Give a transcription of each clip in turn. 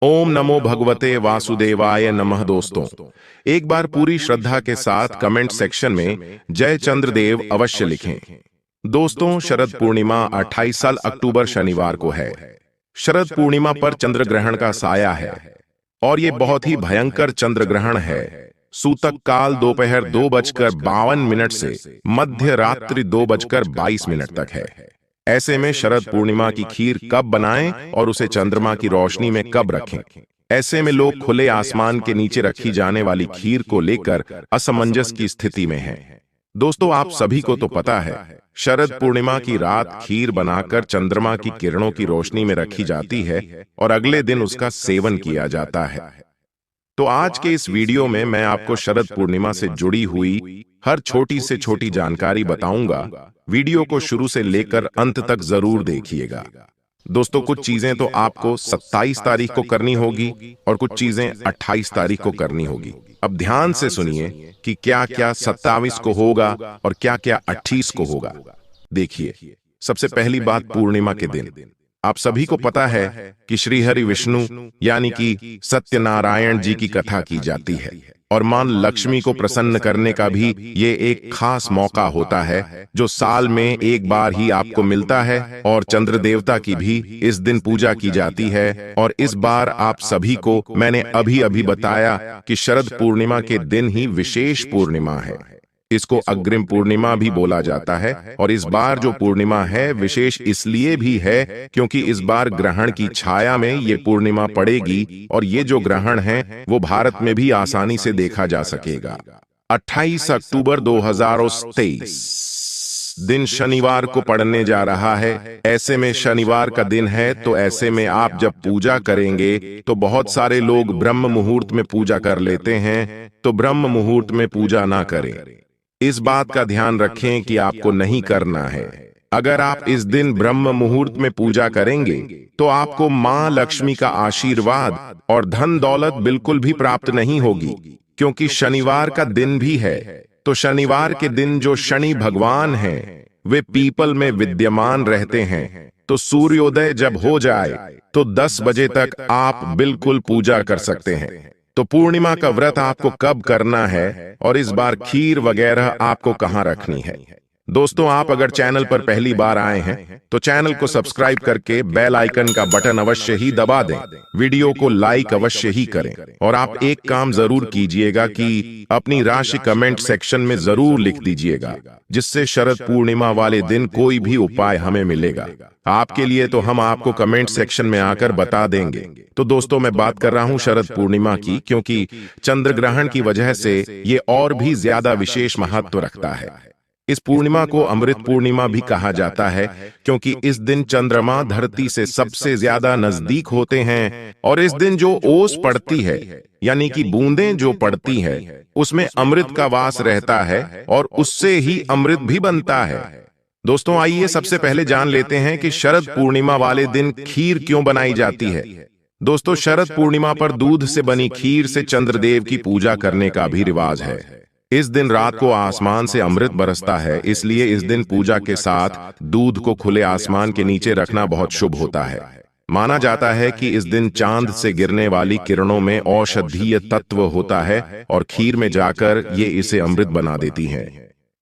ओम नमो भगवते वासुदेवाय नमः। दोस्तों, एक बार पूरी श्रद्धा के साथ कमेंट सेक्शन में जय चंद्रदेव अवश्य लिखें। दोस्तों, शरद पूर्णिमा 28 अक्टूबर शनिवार को है। शरद पूर्णिमा पर चंद्र ग्रहण का साया है और ये बहुत ही भयंकर चंद्र ग्रहण है। सूतक काल दोपहर 2:52 से मध्य रात्रि 2:22 तक है। ऐसे में शरद पूर्णिमा की खीर कब बनाएं और उसे चंद्रमा की रोशनी में कब रखें? ऐसे में लोग खुले आसमान के नीचे रखी जाने वाली खीर को लेकर असमंजस की स्थिति में हैं। दोस्तों, आप सभी को तो पता है, शरद पूर्णिमा की रात खीर बनाकर चंद्रमा की किरणों की रोशनी में रखी जाती है और अगले दिन उसका सेवन किया जाता है। तो आज के इस वीडियो में मैं आपको शरद पूर्णिमा से जुड़ी हुई हर छोटी से छोटी जानकारी बताऊंगा। वीडियो को शुरू से लेकर अंत तक जरूर देखिएगा। दोस्तों, कुछ चीजें तो आपको 27 तारीख को करनी होगी और कुछ चीजें 28 तारीख को करनी होगी। अब ध्यान से सुनिए कि क्या क्या 27 को होगा और क्या क्या 28 को होगा। देखिए, सबसे पहली बात, पूर्णिमा के दिन आप सभी को पता है कि श्री हरि विष्णु यानी कि सत्यनारायण जी की कथा की जाती है और मां लक्ष्मी को प्रसन्न करने का भी ये एक खास मौका होता है जो साल में एक बार ही आपको मिलता है। और चंद्र देवता की भी इस दिन पूजा की जाती है। और इस बार आप सभी को मैंने अभी बताया कि शरद पूर्णिमा के दिन ही विशेष पूर्णिमा है। इसको अग्रिम पूर्णिमा भी बोला जाता है। और इस बार जो पूर्णिमा है विशेष इसलिए भी है क्योंकि इस बार ग्रहण की छाया में ये पूर्णिमा पड़ेगी और ये जो ग्रहण है वो भारत में भी आसानी से देखा जा सकेगा। 28 अक्टूबर 2023 दिन शनिवार को पड़ने जा रहा है। ऐसे में शनिवार का दिन है, तो ऐसे में आप जब पूजा करेंगे तो बहुत सारे लोग ब्रह्म मुहूर्त में पूजा कर लेते हैं, तो ब्रह्म मुहूर्त में पूजा ना करें। इस बात का ध्यान रखें कि आपको नहीं करना है। अगर आप इस दिन ब्रह्म मुहूर्त में पूजा करेंगे तो आपको मां लक्ष्मी का आशीर्वाद और धन दौलत बिल्कुल भी प्राप्त नहीं होगी, क्योंकि शनिवार का दिन भी है। तो शनिवार के दिन जो शनि भगवान हैं वे पीपल में विद्यमान रहते हैं। तो सूर्योदय जब हो जाए तो 10 बजे तक आप बिल्कुल पूजा कर सकते हैं। तो पूर्णिमा का व्रत आपको कब करना है और इस बार खीर वगैरह आपको कहां रखनी है? दोस्तों, आप अगर चैनल पर पहली बार आए हैं तो चैनल को सब्सक्राइब करके बेल आइकन का बटन अवश्य ही दबा दें। वीडियो को लाइक अवश्य ही करें और आप एक काम जरूर कीजिएगा कि अपनी राशि कमेंट सेक्शन में जरूर लिख दीजिएगा, जिससे शरद पूर्णिमा वाले दिन कोई भी उपाय हमें मिलेगा आपके लिए तो हम आपको कमेंट सेक्शन में आकर बता देंगे। तो दोस्तों, मैं बात कर रहा हूं शरद पूर्णिमा की, क्योंकि चंद्र ग्रहण की वजह से ये और भी ज्यादा विशेष महत्व रखता है। इस पूर्णिमा को अमृत पूर्णिमा भी कहा जाता है, क्योंकि इस दिन चंद्रमा धरती से सबसे ज्यादा नजदीक होते हैं और इस दिन जो ओस पड़ती है यानी कि बूंदें जो पड़ती है उसमें अमृत का वास रहता है और उससे ही अमृत भी बनता है। दोस्तों, आइए सबसे पहले जान लेते हैं कि शरद पूर्णिमा वाले दिन खीर क्यों बनाई जाती है। दोस्तों, शरद पूर्णिमा पर दूध से बनी खीर से चंद्रदेव की पूजा करने का भी रिवाज है। इस दिन रात को आसमान से अमृत बरसता है, इसलिए इस दिन पूजा के साथ दूध को खुले आसमान के नीचे रखना बहुत शुभ होता है। माना जाता है कि इस दिन चांद से गिरने वाली किरणों में औषधीय तत्व होता है और खीर में जाकर ये इसे अमृत बना देती हैं।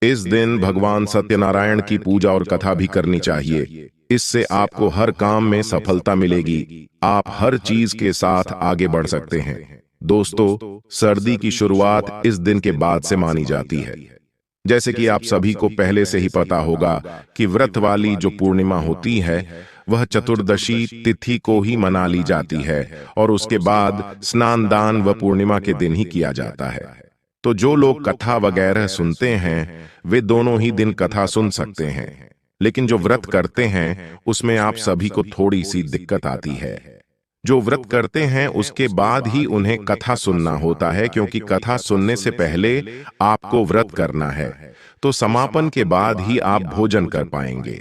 इस दिन भगवान सत्यनारायण की पूजा और कथा भी करनी चाहिए। इससे आपको हर काम में सफलता मिलेगी। आप हर चीज के साथ आगे बढ़ सकते हैं। दोस्तों, सर्दी की शुरुआत इस दिन के बाद से मानी जाती है। जैसे कि आप सभी को पहले से ही पता होगा कि व्रत वाली जो पूर्णिमा होती है वह चतुर्दशी तिथि को ही मना ली जाती है और उसके बाद स्नान दान व पूर्णिमा के दिन ही किया जाता है। तो जो लोग कथा वगैरह सुनते हैं वे दोनों ही दिन कथा सुन सकते हैं, लेकिन जो व्रत करते हैं उसमें आप सभी को थोड़ी सी दिक्कत आती है। जो व्रत करते हैं उसके बाद ही उन्हें कथा सुनना होता है, क्योंकि कथा सुनने से पहले आपको व्रत करना है, तो समापन के बाद ही आप भोजन कर पाएंगे।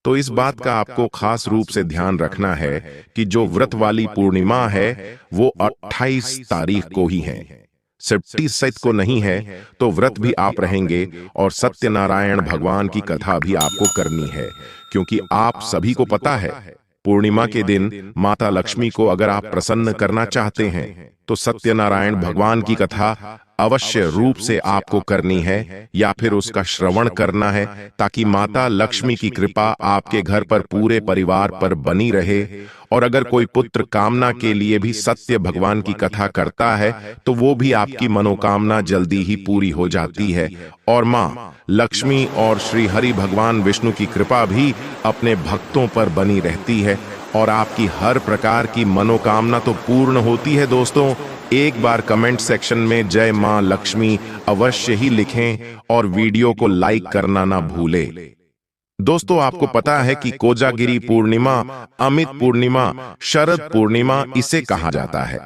तो इस बात का आपको खास रूप से ध्यान रखना है कि जो व्रत वाली पूर्णिमा है वो 28 तारीख को ही है, सिर्फ 30 को नहीं है। तो व्रत भी आप रहेंगे और सत्यनारायण भगवान की कथा भी आपको करनी है, क्योंकि आप सभी को पता है पूर्णिमा के दिन माता लक्ष्मी को अगर आप प्रसन्न करना चाहते हैं तो सत्यनारायण भगवान की कथा अवश्य रूप से आपको करनी है या फिर उसका श्रवण करना है, ताकि माता लक्ष्मी की कृपा आपके घर पर पूरे परिवार पर बनी रहे। और अगर कोई पुत्र कामना के लिए भी सत्य भगवान की कथा करता है तो वो भी आपकी मनोकामना जल्दी ही पूरी हो जाती है। और माँ लक्ष्मी और श्री हरि भगवान विष्णु की कृपा भी अपने भक्तों पर बनी रहती है और आपकी हर प्रकार की मनोकामना तो पूर्ण होती है। दोस्तों, एक बार कमेंट सेक्शन में जय मां लक्ष्मी अवश्य ही लिखें और वीडियो को लाइक करना ना भूलें। दोस्तों, आपको पता है कि कोजागिरी पूर्णिमा, अमित पूर्णिमा, शरद पूर्णिमा इसे कहा जाता है।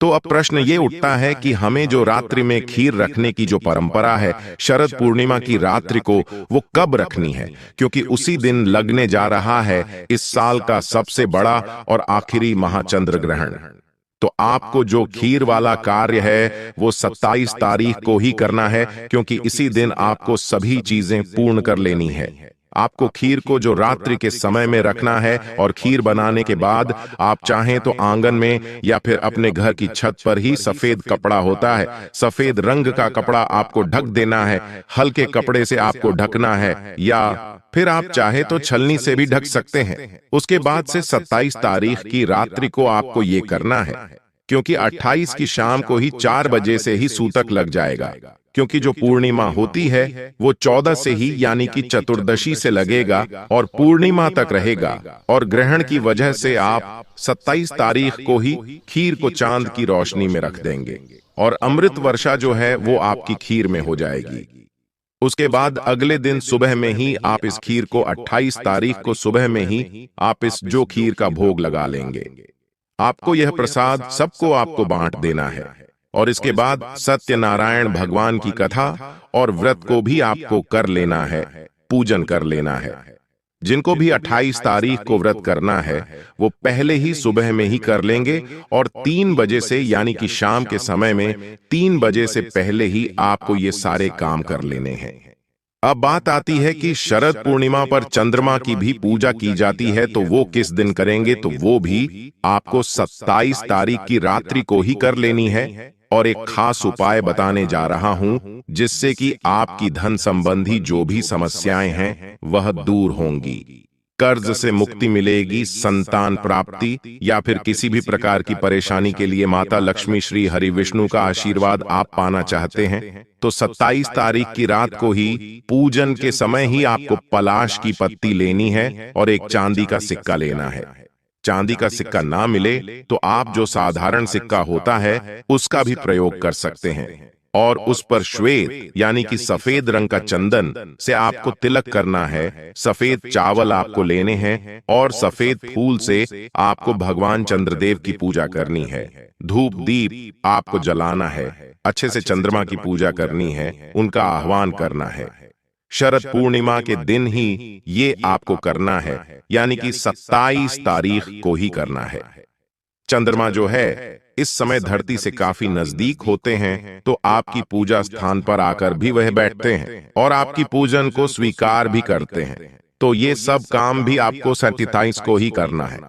तो अब प्रश्न ये उठता है कि हमें जो रात्रि में खीर रखने की जो परंपरा है, शरद पूर्णिमा की रात्रि को वो कब रखनी है, क्योंकि उसी दिन लगने जा रहा है इस साल का सबसे बड़ा और आखिरी महाचंद्र ग्रहण। तो आपको जो खीर वाला कार्य है वो 27 तारीख को ही करना है, क्योंकि इसी दिन आपको सभी चीजें पूर्ण कर लेनी है। आपको खीर को जो रात्रि के समय में रखना है और खीर बनाने के बाद आप चाहें तो आंगन में या फिर अपने घर की छत पर ही सफेद कपड़ा होता है, सफेद रंग का कपड़ा आपको ढक देना है। हल्के कपड़े से आपको ढकना है या फिर आप चाहे तो छलनी से भी ढक सकते हैं। उसके बाद से 27 तारीख की रात्रि को आपको ये करना है, क्योंकि 28 की शाम को ही 4 बजे से ही सूतक लग जाएगा, क्योंकि जो पूर्णिमा होती है वो 14 से ही यानी कि चतुर्दशी से लगेगा और पूर्णिमा तक रहेगा। और ग्रहण की वजह से आप 27 तारीख को ही खीर को चांद की रोशनी में रख देंगे और अमृत वर्षा जो है वो आपकी खीर में हो जाएगी। उसके बाद अगले दिन सुबह में ही आप इस खीर को 28 तारीख को सुबह में ही आप इस जो खीर का भोग लगा लेंगे। आपको यह प्रसाद सबको आपको बांट देना है और इसके बाद सत्यनारायण भगवान की कथा और व्रत को भी आपको कर लेना है, पूजन कर लेना है। जिनको भी 28 तारीख को व्रत करना है वो पहले ही सुबह में ही कर लेंगे और 3 बजे से यानी कि शाम के समय में 3 बजे से पहले ही आपको ये सारे काम कर लेने हैं। अब बात आती है कि शरद पूर्णिमा पर चंद्रमा की भी पूजा की जाती है, तो वो किस दिन करेंगे, तो वो भी आपको 27 तारीख की रात्रि को ही कर लेनी है। और एक खास उपाय बताने जा रहा हूं जिससे कि आपकी धन संबंधी जो भी समस्याएं हैं वह दूर होंगी। कर्ज से मुक्ति मिलेगी, संतान प्राप्ति या फिर किसी भी प्रकार की परेशानी के लिए माता लक्ष्मी श्री हरि विष्णु का आशीर्वाद आप पाना चाहते हैं तो 27 तारीख की रात को ही पूजन के समय ही आपको पलाश की पत्ती लेनी है और एक चांदी का सिक्का लेना है। चांदी का सिक्का ना मिले तो आप जो साधारण सिक्का होता है उसका भी प्रयोग कर सकते हैं और उस पर श्वेत यानी कि सफेद रंग का चंदन से आपको तिलक करना है। सफेद चावल आपको लेने हैं और सफेद फूल से आपको भगवान चंद्रदेव की पूजा करनी है। धूप दीप आपको जलाना है, अच्छे से चंद्रमा की पूजा करनी है, उनका आह्वान करना है। शरद पूर्णिमा के दिन ही ये आपको करना है, यानी कि 27 तारीख को ही करना है। चंद्रमा जो है इस समय धरती से काफी नजदीक होते हैं, तो आपकी पूजा स्थान पर आकर भी वह बैठते हैं और आपकी पूजन को स्वीकार भी करते हैं। तो ये सब काम भी आपको 27 को ही करना है।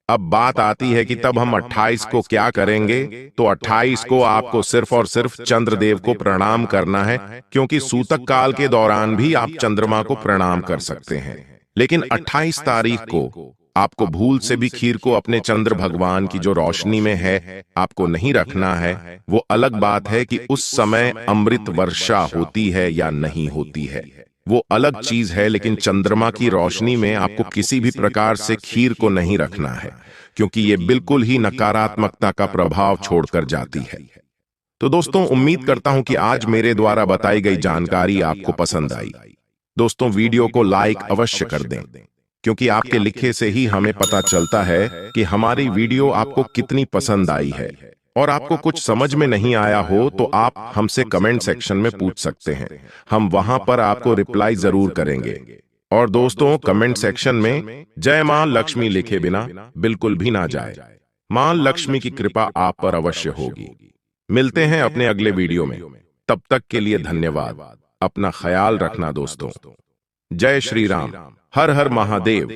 अब बात आती है कि तब हम 28 को क्या करेंगे, तो 28 को आपको सिर्फ और सिर्फ चंद्रदेव को प्रणाम करना है, क्योंकि सूतक काल के दौरान भी आप चंद्रमा को प्रणाम कर सकते हैं। लेकिन 28 तारीख को आपको भूल से भी खीर को अपने चंद्र भगवान की जो रोशनी में है आपको नहीं रखना है। वो अलग बात है कि उस समय अमृत वर्षा होती है या नहीं होती है, वो अलग चीज है। लेकिन चंद्रमा की रोशनी में आपको किसी भी प्रकार से खीर को नहीं रखना है, क्योंकि ये बिल्कुल ही नकारात्मकता का प्रभाव छोड़कर जाती है। तो दोस्तों, उम्मीद करता हूं कि आज मेरे द्वारा बताई गई जानकारी आपको पसंद आई। दोस्तों, वीडियो को लाइक अवश्य कर दें, क्योंकि आपके लिखे से ही हमें पता चलता है कि हमारी वीडियो आपको कितनी पसंद आई है। और आपको कुछ समझ में नहीं आया हो तो आप हमसे कमेंट सेक्शन में पूछ सकते हैं, हम वहां पर आपको रिप्लाई जरूर करेंगे। और दोस्तों, कमेंट सेक्शन में जय मां लक्ष्मी लिखे बिना बिल्कुल भी ना जाए। मां लक्ष्मी की कृपा आप पर अवश्य होगी। मिलते हैं अपने अगले वीडियो में, तब तक के लिए धन्यवाद। अपना ख्याल रखना दोस्तों। जय श्री राम, हर हर महादेव।